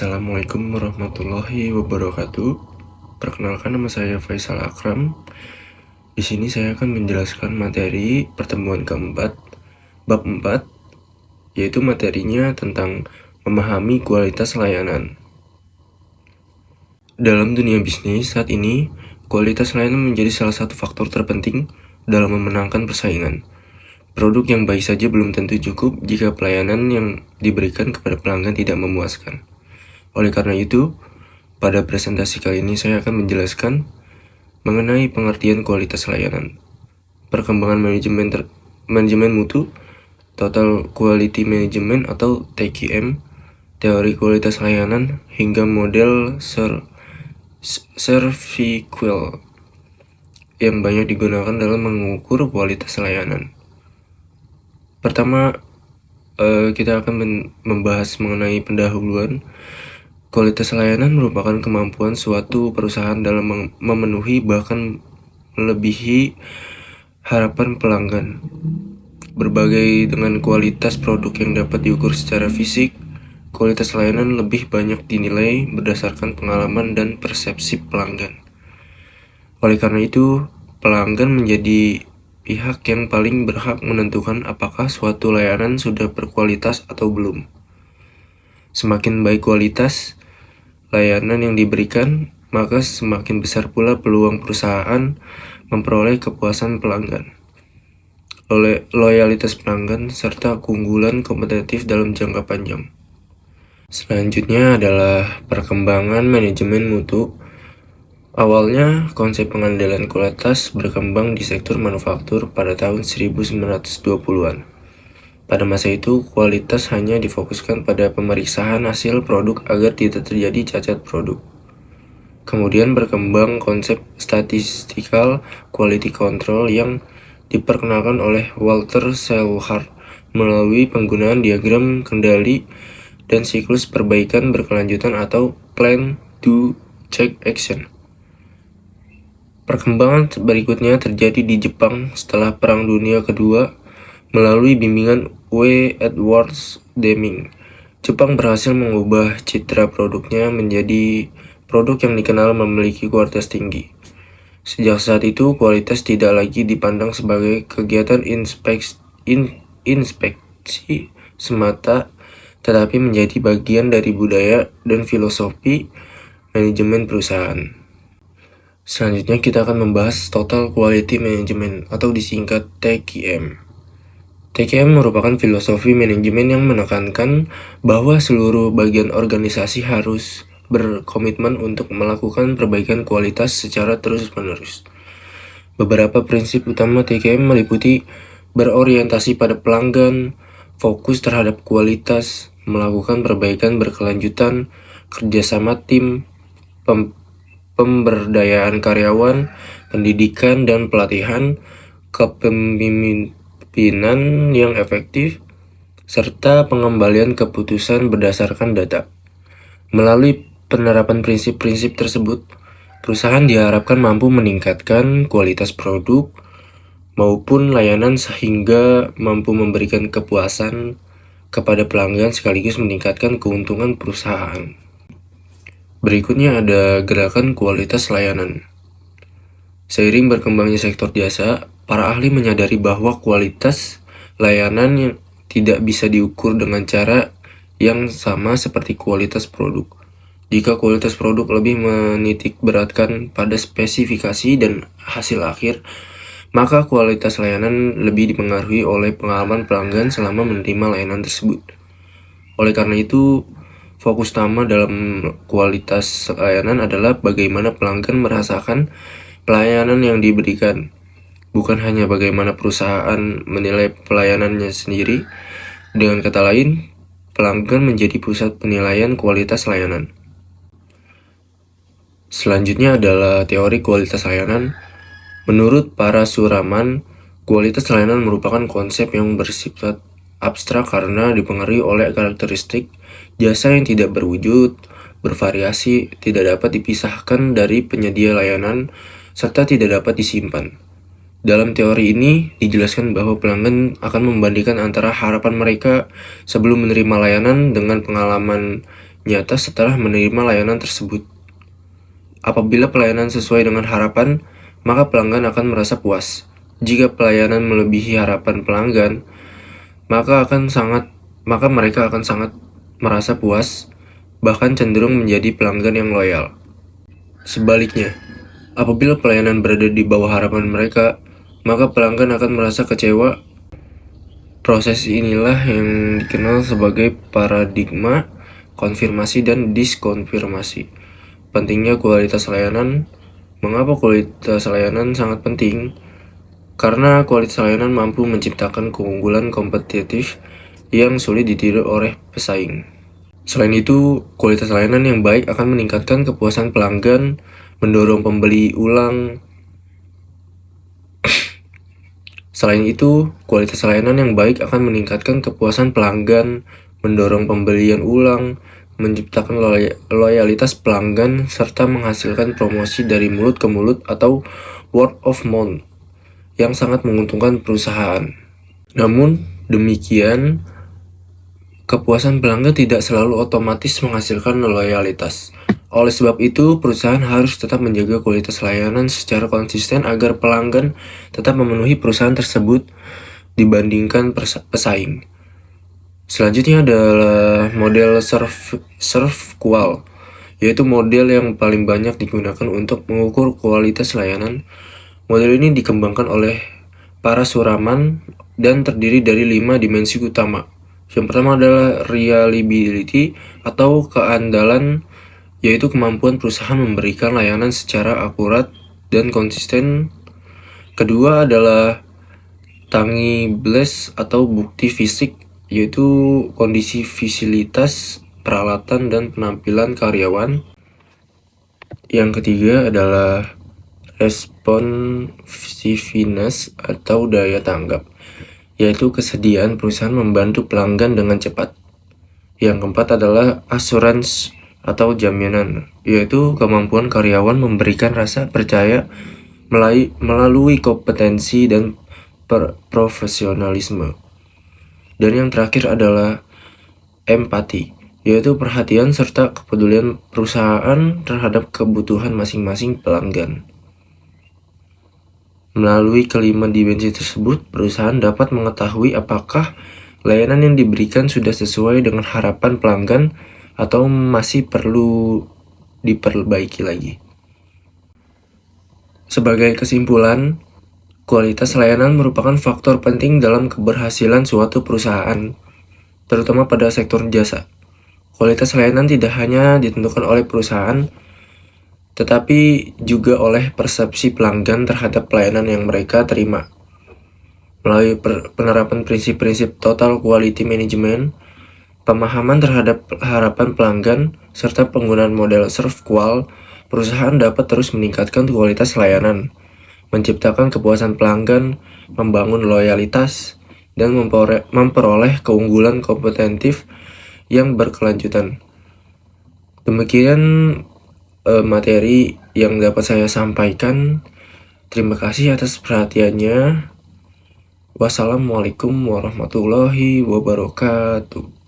Assalamualaikum warahmatullahi wabarakatuh. Perkenalkan, nama saya Faisal Akram. Di sini saya akan menjelaskan materi pertemuan keempat, bab 4, yaitu materinya tentang memahami kualitas layanan. Dalam dunia bisnis saat ini, kualitas layanan menjadi salah satu faktor terpenting dalam memenangkan persaingan. Produk yang baik saja belum tentu cukup jika pelayanan yang diberikan kepada pelanggan tidak memuaskan. Oleh karena itu, pada presentasi kali ini saya akan menjelaskan mengenai pengertian kualitas layanan, perkembangan manajemen mutu, Total Quality Management atau TQM, teori kualitas layanan, hingga model Serviquel yang banyak digunakan dalam mengukur kualitas layanan. Pertama, kita akan membahas mengenai pendahuluan. Kualitas layanan merupakan kemampuan suatu perusahaan dalam memenuhi bahkan melebihi harapan pelanggan. Berbagai dengan kualitas produk yang dapat diukur secara fisik, kualitas layanan lebih banyak dinilai berdasarkan pengalaman dan persepsi pelanggan. Oleh karena itu, pelanggan menjadi pihak yang paling berhak menentukan apakah suatu layanan sudah berkualitas atau belum. Semakin baik kualitas layanan yang diberikan, maka semakin besar pula peluang perusahaan memperoleh kepuasan pelanggan, loyalitas pelanggan, serta keunggulan kompetitif dalam jangka panjang. Selanjutnya adalah perkembangan manajemen mutu. Awalnya, konsep pengandalan kualitas berkembang di sektor manufaktur pada tahun 1920-an. Pada masa itu, kualitas hanya difokuskan pada pemeriksaan hasil produk agar tidak terjadi cacat produk. Kemudian berkembang konsep statistical quality control yang diperkenalkan oleh Walter Shellhart melalui penggunaan diagram kendali dan siklus perbaikan berkelanjutan atau plan, do, check, action. Perkembangan berikutnya terjadi di Jepang setelah Perang Dunia Kedua melalui bimbingan W. Edwards Deming. Jepang berhasil mengubah citra produknya menjadi produk yang dikenal memiliki kualitas tinggi. Sejak saat itu, kualitas tidak lagi dipandang sebagai kegiatan inspeksi semata, tetapi menjadi bagian dari budaya dan filosofi manajemen perusahaan. Selanjutnya kita akan membahas Total Quality Management atau disingkat TQM. TQM merupakan filosofi manajemen yang menekankan bahwa seluruh bagian organisasi harus berkomitmen untuk melakukan perbaikan kualitas secara terus-menerus. Beberapa prinsip utama TQM meliputi berorientasi pada pelanggan, fokus terhadap kualitas, melakukan perbaikan berkelanjutan, kerjasama tim, pemberdayaan karyawan, pendidikan dan pelatihan, kepemimpinan yang efektif, serta pengembalian keputusan berdasarkan data. Melalui penerapan prinsip-prinsip tersebut, perusahaan diharapkan mampu meningkatkan kualitas produk maupun layanan sehingga mampu memberikan kepuasan kepada pelanggan sekaligus meningkatkan keuntungan perusahaan. Berikutnya ada gerakan kualitas layanan. Seiring berkembangnya sektor jasa, para ahli menyadari bahwa kualitas layanan yang tidak bisa diukur dengan cara yang sama seperti kualitas produk. Jika kualitas produk lebih menitik beratkan pada spesifikasi dan hasil akhir, maka kualitas layanan lebih dipengaruhi oleh pengalaman pelanggan selama menerima layanan tersebut. Oleh karena itu, fokus utama dalam kualitas layanan adalah bagaimana pelanggan merasakan pelayanan yang diberikan, bukan hanya bagaimana perusahaan menilai pelayanannya sendiri. Dengan kata lain, pelanggan menjadi pusat penilaian kualitas layanan. Selanjutnya adalah teori kualitas layanan. Menurut para suraman, kualitas layanan merupakan konsep yang bersifat abstrak karena dipengaruhi oleh karakteristik jasa yang tidak berwujud, bervariasi, tidak dapat dipisahkan dari penyedia layanan, serta tidak dapat disimpan. Dalam teori ini, dijelaskan bahwa pelanggan akan membandingkan antara harapan mereka sebelum menerima layanan dengan pengalaman nyata setelah menerima layanan tersebut. Apabila pelayanan sesuai dengan harapan, maka pelanggan akan merasa puas. Jika pelayanan melebihi harapan pelanggan, maka mereka akan sangat merasa puas, bahkan cenderung menjadi pelanggan yang loyal. Sebaliknya, apabila pelayanan berada di bawah harapan mereka, maka pelanggan akan merasa kecewa. Proses inilah yang dikenal sebagai paradigma konfirmasi dan diskonfirmasi. Pentingnya kualitas layanan. Mengapa kualitas layanan sangat penting? Karena kualitas layanan mampu menciptakan keunggulan kompetitif yang sulit ditiru oleh pesaing. Selain itu, kualitas layanan yang baik akan meningkatkan kepuasan pelanggan, mendorong pembeli ulang. Selain itu, kualitas layanan yang baik akan meningkatkan kepuasan pelanggan, mendorong pembelian ulang, menciptakan loyalitas pelanggan, serta menghasilkan promosi dari mulut ke mulut atau word of mouth yang sangat menguntungkan perusahaan. Namun, demikian, kepuasan pelanggan tidak selalu otomatis menghasilkan loyalitas. Oleh sebab itu, perusahaan harus tetap menjaga kualitas layanan secara konsisten agar pelanggan tetap memenuhi perusahaan tersebut dibandingkan pesaing. Selanjutnya adalah model serve qual, yaitu model yang paling banyak digunakan untuk mengukur kualitas layanan. Model ini dikembangkan oleh para suraman dan terdiri dari 5 dimensi utama. Yang pertama adalah reliability atau keandalan, yaitu kemampuan perusahaan memberikan layanan secara akurat dan konsisten. Kedua adalah tangibles atau bukti fisik, yaitu kondisi fasilitas, peralatan, dan penampilan karyawan. Yang ketiga adalah responsiveness atau daya tanggap, yaitu kesediaan perusahaan membantu pelanggan dengan cepat. Yang keempat adalah assurance atau jaminan, yaitu kemampuan karyawan memberikan rasa percaya melalui kompetensi dan profesionalisme. Dan yang terakhir adalah empati, yaitu perhatian serta kepedulian perusahaan terhadap kebutuhan masing-masing pelanggan. Melalui kelima dimensi tersebut, perusahaan dapat mengetahui apakah layanan yang diberikan sudah sesuai dengan harapan pelanggan atau masih perlu diperbaiki lagi. Sebagai kesimpulan, kualitas layanan merupakan faktor penting dalam keberhasilan suatu perusahaan, terutama pada sektor jasa. Kualitas layanan tidak hanya ditentukan oleh perusahaan, tetapi juga oleh persepsi pelanggan terhadap pelayanan yang mereka terima. Melalui penerapan prinsip-prinsip total quality management, pemahaman terhadap harapan pelanggan, serta penggunaan model serve qual, perusahaan dapat terus meningkatkan kualitas layanan, menciptakan kepuasan pelanggan, membangun loyalitas, dan memperoleh keunggulan kompetitif yang berkelanjutan. Demikian materi yang dapat saya sampaikan. Terima kasih atas perhatiannya. Wassalamualaikum warahmatullahi wabarakatuh.